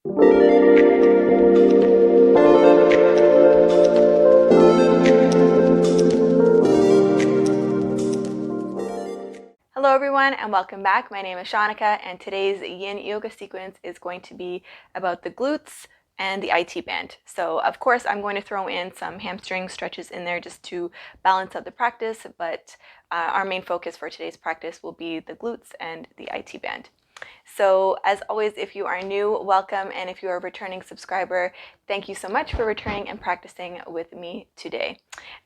Hello everyone and welcome back. My name is Shaunneka and today's yin yoga sequence is going to be about the glutes and the IT band. So of course I'm going to throw in some hamstring stretches in there just to balance out the practice, but our main focus for today's practice will be the glutes and the IT band. So as always, if you are new, welcome, and if you are a returning subscriber, thank you so much for returning and practicing with me today.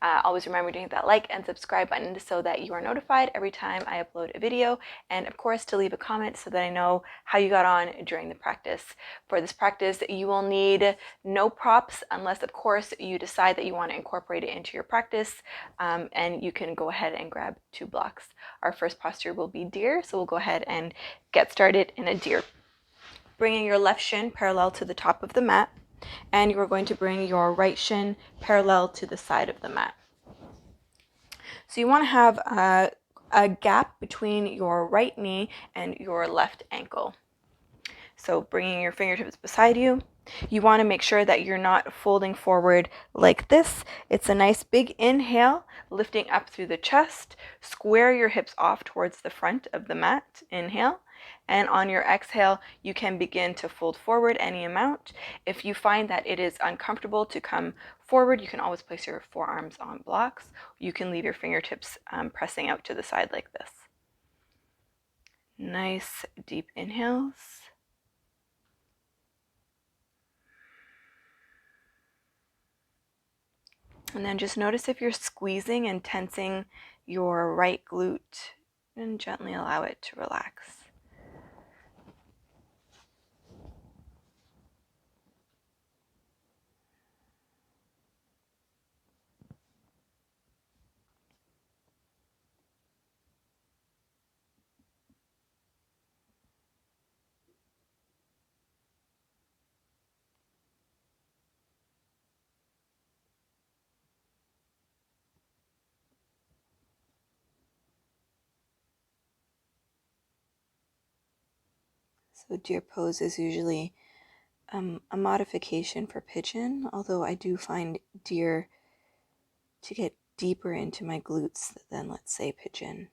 Always remember to hit that like and subscribe button so that you are notified every time I upload a video, and of course to leave a comment so that I know how you got on during the practice. For this practice, you will need no props unless of course you decide that you want to incorporate it into your practice, and you can go ahead and grab 2 blocks. Our first posture will be deer, so we'll go ahead and get started in a deer. Bringing your left shin parallel to the top of the mat, and you are going to bring your right shin parallel to the side of the mat. So you want to have a gap between your right knee and your left ankle. So bringing your fingertips beside you, you want to make sure that you're not folding forward like this. It's a nice big inhale, lifting up through the chest. Square your hips off towards the front of the mat. Inhale. And on your exhale, you can begin to fold forward any amount. If you find that it is uncomfortable to come forward, you can always place your forearms on blocks. You can leave your fingertips pressing out to the side like this. Nice deep inhales. And then just notice if you're squeezing and tensing your right glute, and gently allow it to relax. So deer pose is usually a modification for pigeon, although I do find deer to get deeper into my glutes than, let's say, pigeon.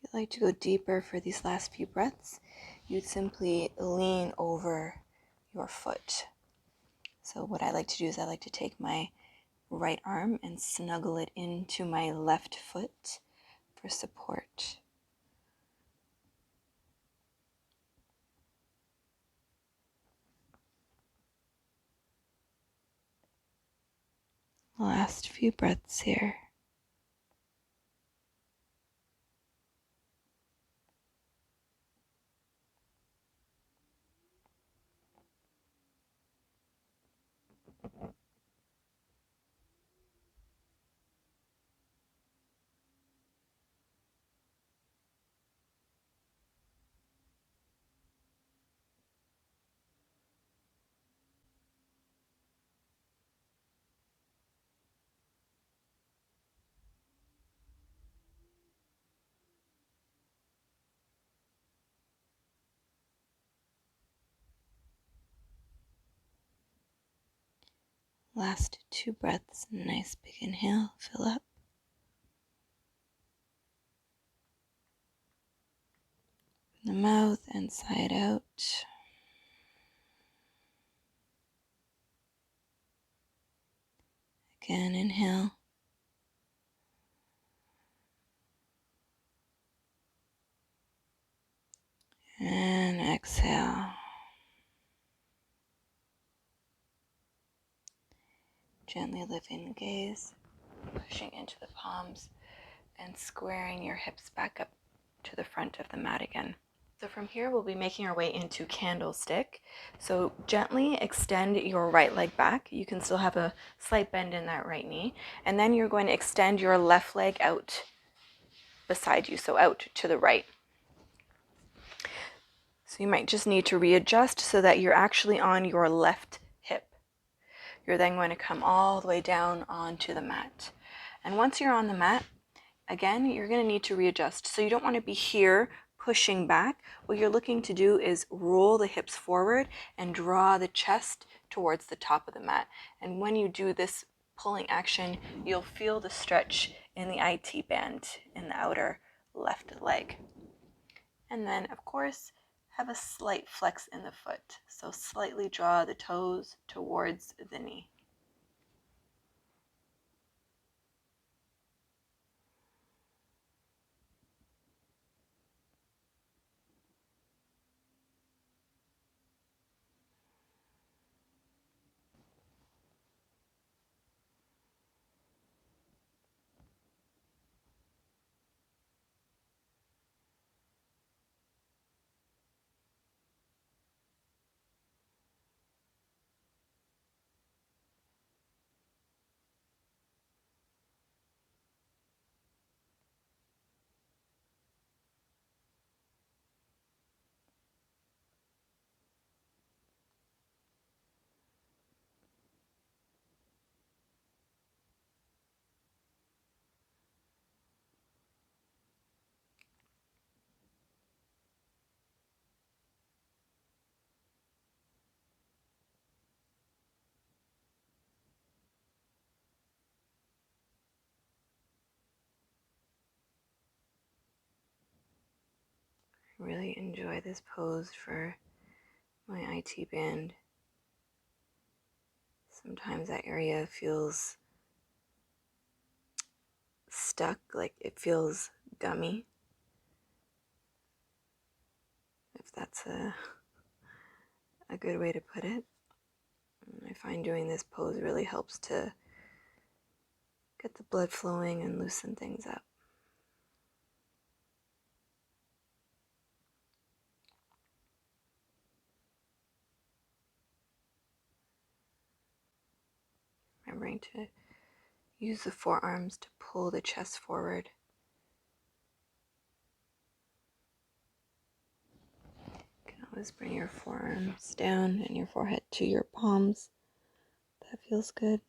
If you'd like to go deeper for these last few breaths, you'd simply lean over your foot. So what I like to do is I like to take my right arm and snuggle it into my left foot for support. Last few breaths here. Last 2 breaths, nice big inhale, fill up. The mouth and side out. Again, inhale. And exhale. Gently lifting the gaze, pushing into the palms, and squaring your hips back up to the front of the mat again. So from here, we'll be making our way into Candlestick. So gently extend your right leg back. You can still have a slight bend in that right knee. And then you're going to extend your left leg out beside you, so out to the right. So you might just need to readjust so that you're actually on your left hip. You're then going to come all the way down onto the mat. And once you're on the mat, again, you're going to need to readjust. So you don't want to be here pushing back. What you're looking to do is roll the hips forward and draw the chest towards the top of the mat. And when you do this pulling action, you'll feel the stretch in the IT band in the outer left leg. And then, of course, have a slight flex in the foot. So slightly draw the toes towards the knee. Really enjoy this pose for my IT band. Sometimes that area feels stuck, like it feels gummy. If that's a good way to put it. And I find doing this pose really helps to get the blood flowing and loosen things up. Remembering to use the forearms to pull the chest forward. You can always bring your forearms down and your forehead to your palms. That feels good.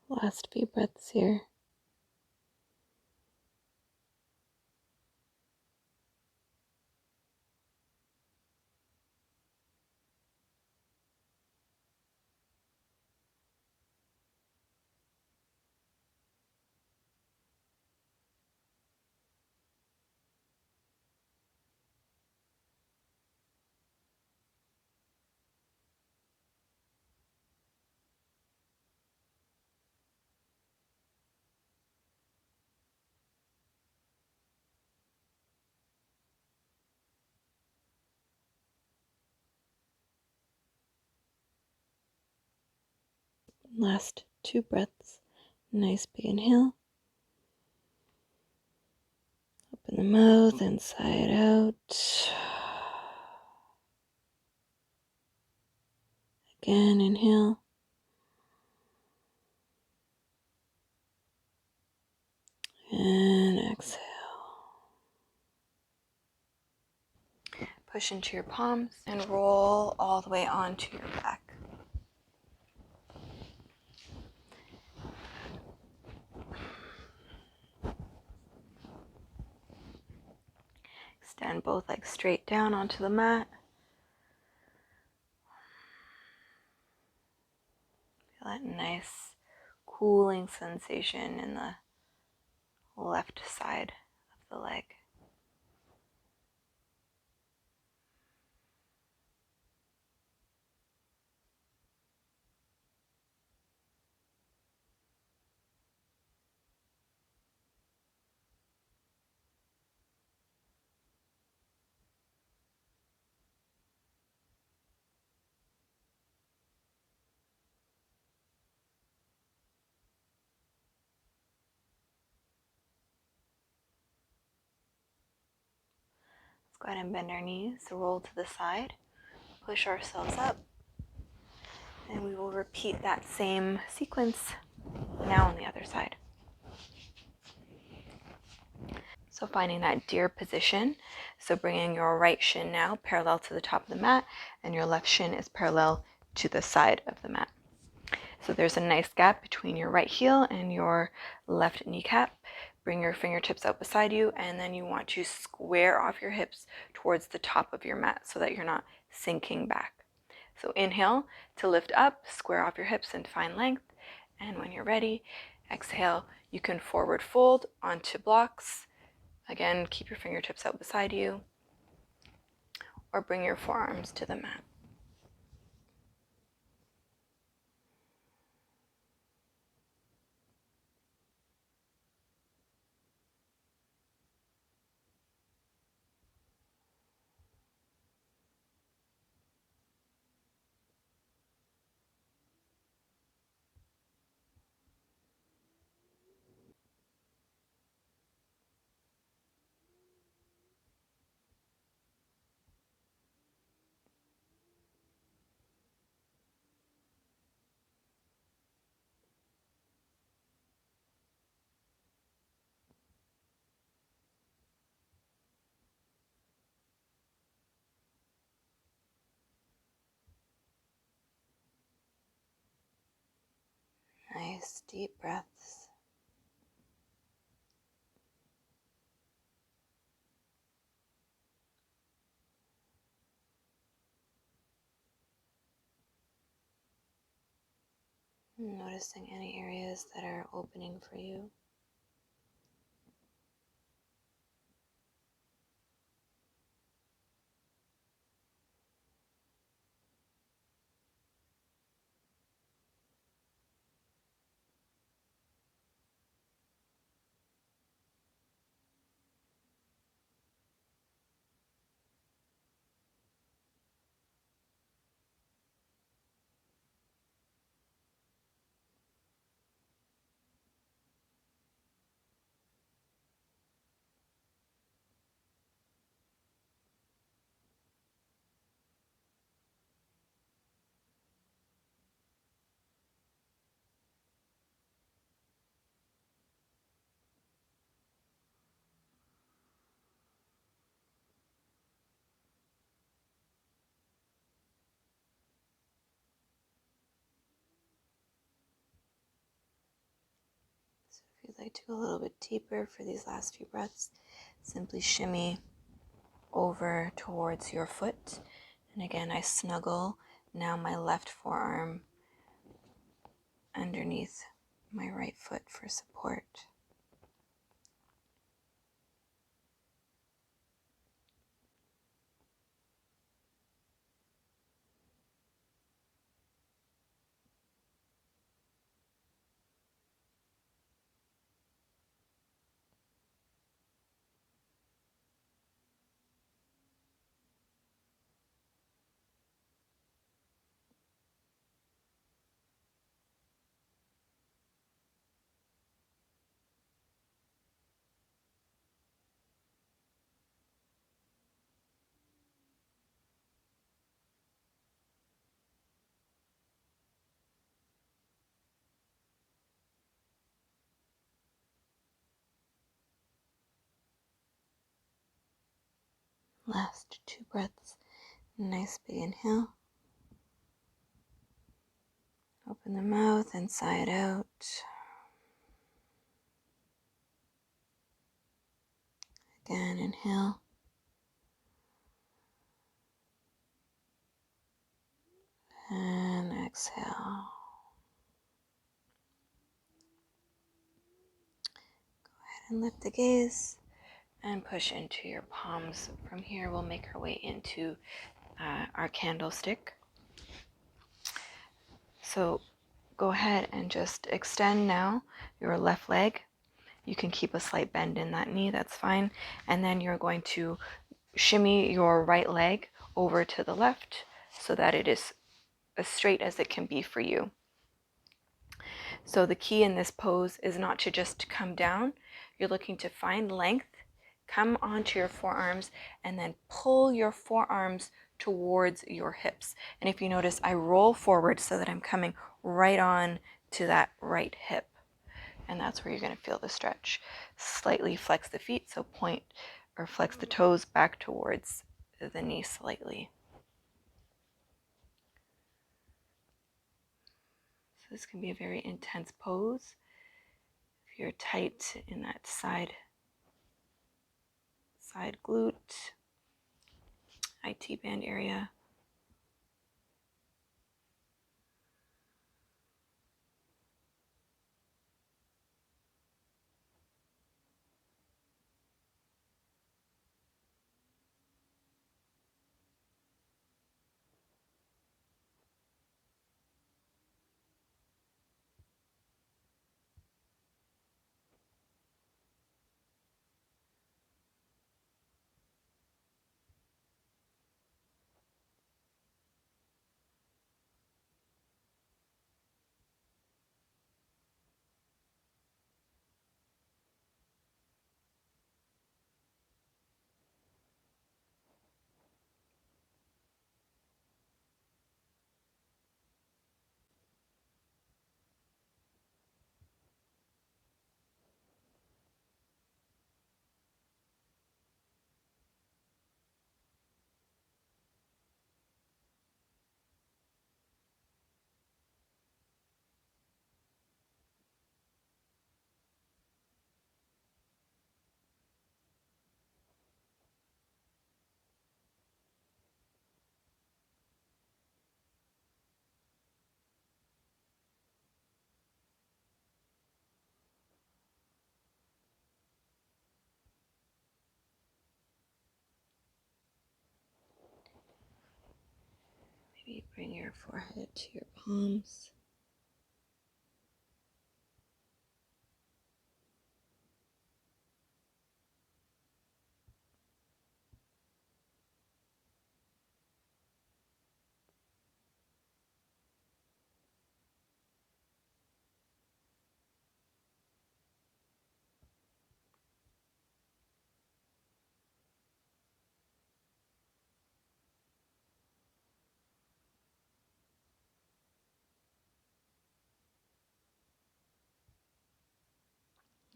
Last few breaths here. Last 2 breaths. Nice big inhale. Open the mouth and sigh it out. Again, inhale. And exhale. Push into your palms and roll all the way onto your back. Extend both legs straight down onto the mat. Feel that nice cooling sensation in the left side of the leg. Let's go ahead and bend our knees, roll to the side, push ourselves up, and we will repeat that same sequence now on the other side. So finding that deer position, so bringing your right shin now parallel to the top of the mat, and your left shin is parallel to the side of the mat. So there's a nice gap between your right heel and your left kneecap. Bring your fingertips out beside you, and then you want to square off your hips towards the top of your mat so that you're not sinking back. So inhale to lift up, square off your hips and find length. And when you're ready, exhale, you can forward fold onto blocks. Again, keep your fingertips out beside you, or bring your forearms to the mat. Nice deep breaths. Noticing any areas that are opening for you. So if you'd like to go a little bit deeper for these last few breaths, simply shimmy over towards your foot. And again, I snuggle now my left forearm underneath my right foot for support. Last 2 breaths. Nice big inhale. Open the mouth and sigh it out. Again, inhale. And exhale. Go ahead and lift the gaze and push into your palms. From here, we'll make our way into our candlestick. So go ahead and just extend now your left leg. You can keep a slight bend in that knee, that's fine. And then you're going to shimmy your right leg over to the left so that it is as straight as it can be for you. So the key in this pose is not to just come down. You're looking to find length, come onto your forearms, and then pull your forearms towards your hips. And if you notice, I roll forward so that I'm coming right on to that right hip. And that's where you're going to feel the stretch. Slightly flex the feet, so point or flex the toes back towards the knee slightly. So this can be a very intense pose. If you're tight in that side glute, IT band area. Maybe bring your forehead to your palms.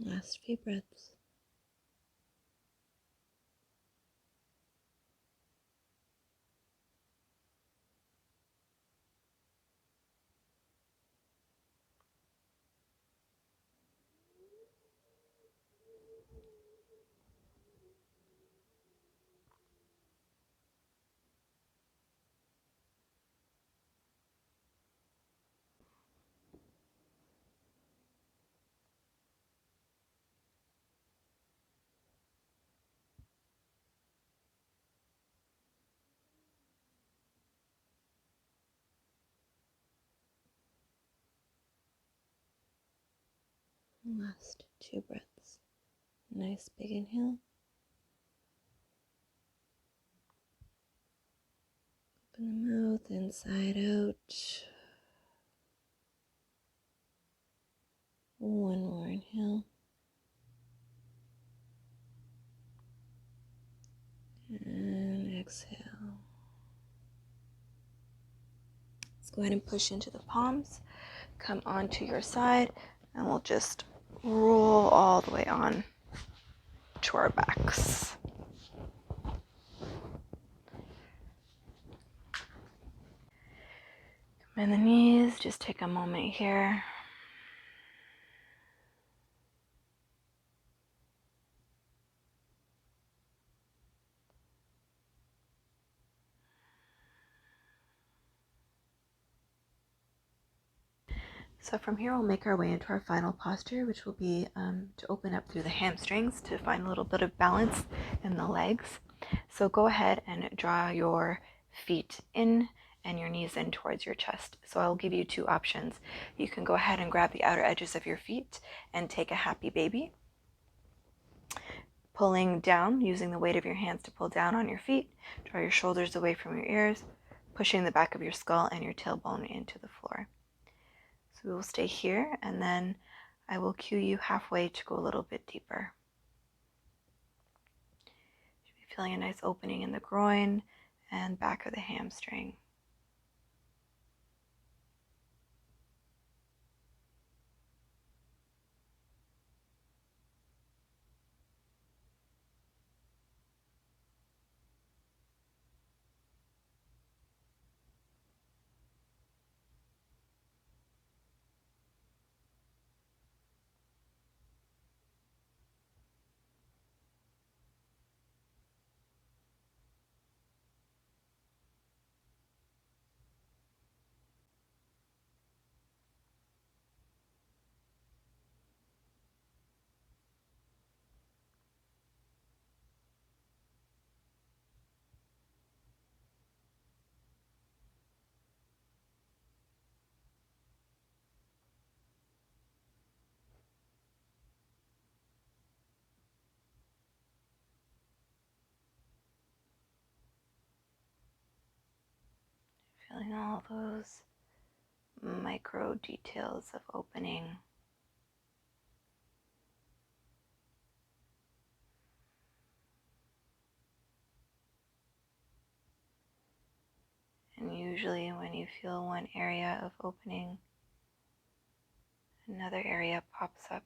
Last few breaths. Last 2 breaths. Nice big inhale. Open the mouth, inside out. One more inhale. And exhale. Let's go ahead and push into the palms. Come onto your side, and we'll just roll all the way on to our backs. And the knees, just take a moment here. So from here, we'll make our way into our final posture, which will be to open up through the hamstrings to find a little bit of balance in the legs. So go ahead and draw your feet in and your knees in towards your chest. So I'll give you two options. You can go ahead and grab the outer edges of your feet and take a happy baby, pulling down, using the weight of your hands to pull down on your feet. Draw your shoulders away from your ears, pushing the back of your skull and your tailbone into the floor. So we will stay here, and then I will cue you halfway to go a little bit deeper. You should be feeling a nice opening in the groin and back of the hamstring. Feeling all those micro details of opening. And usually when you feel one area of opening, another area pops up.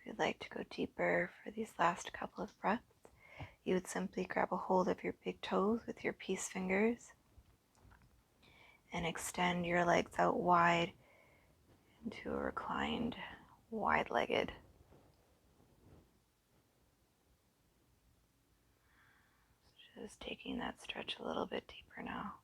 If you'd like to go deeper for these last couple of breaths, you would simply grab a hold of your big toes with your peace fingers and extend your legs out wide into a reclined, wide-legged. Just taking that stretch a little bit deeper now.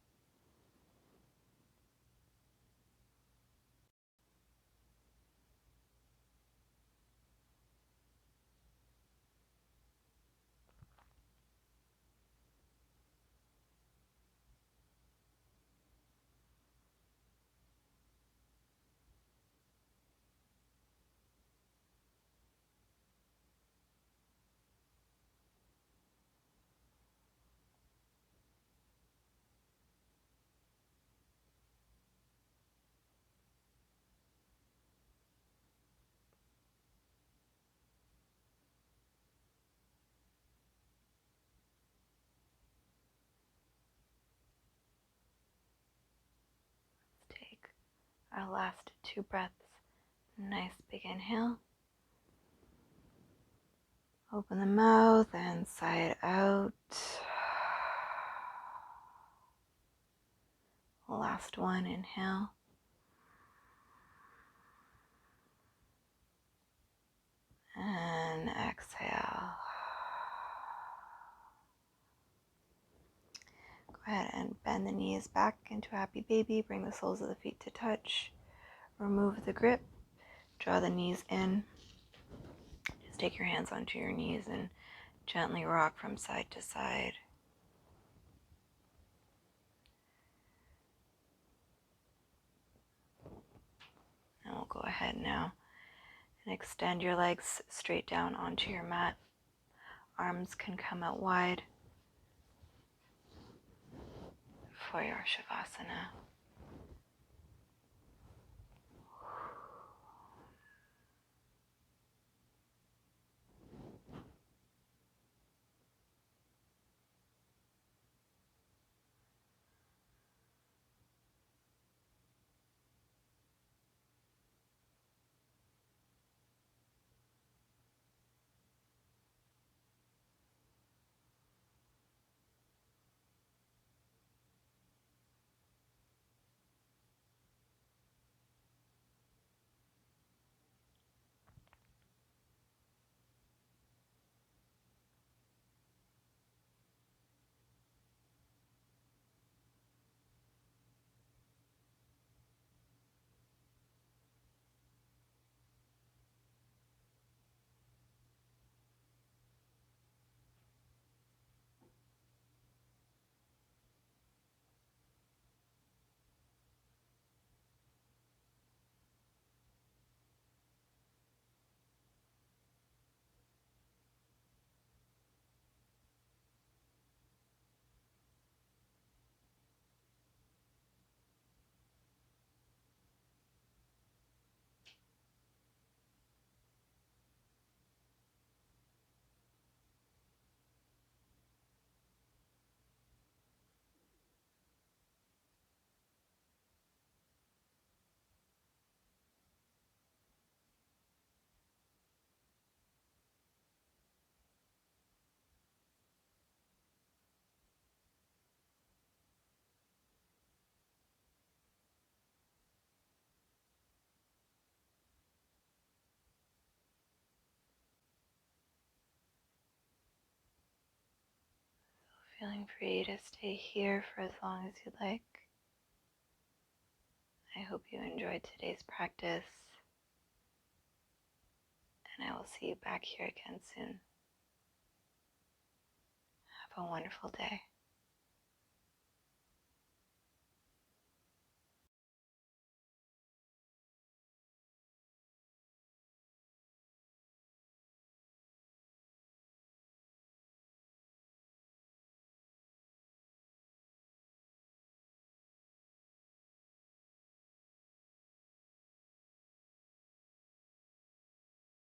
Let's take our last two breaths. Nice big inhale. Open the mouth and sigh it out. Last one, inhale. And exhale. Go ahead and bend the knees back into a happy baby. Bring the soles of the feet to touch. Remove the grip. Draw the knees in. Just take your hands onto your knees and gently rock from side to side. And we'll go ahead now and extend your legs straight down onto your mat. Arms can come out wide for your Savasana. Feeling free to stay here for as long as you'd like. I hope you enjoyed today's practice, and I will see you back here again soon. Have a wonderful day.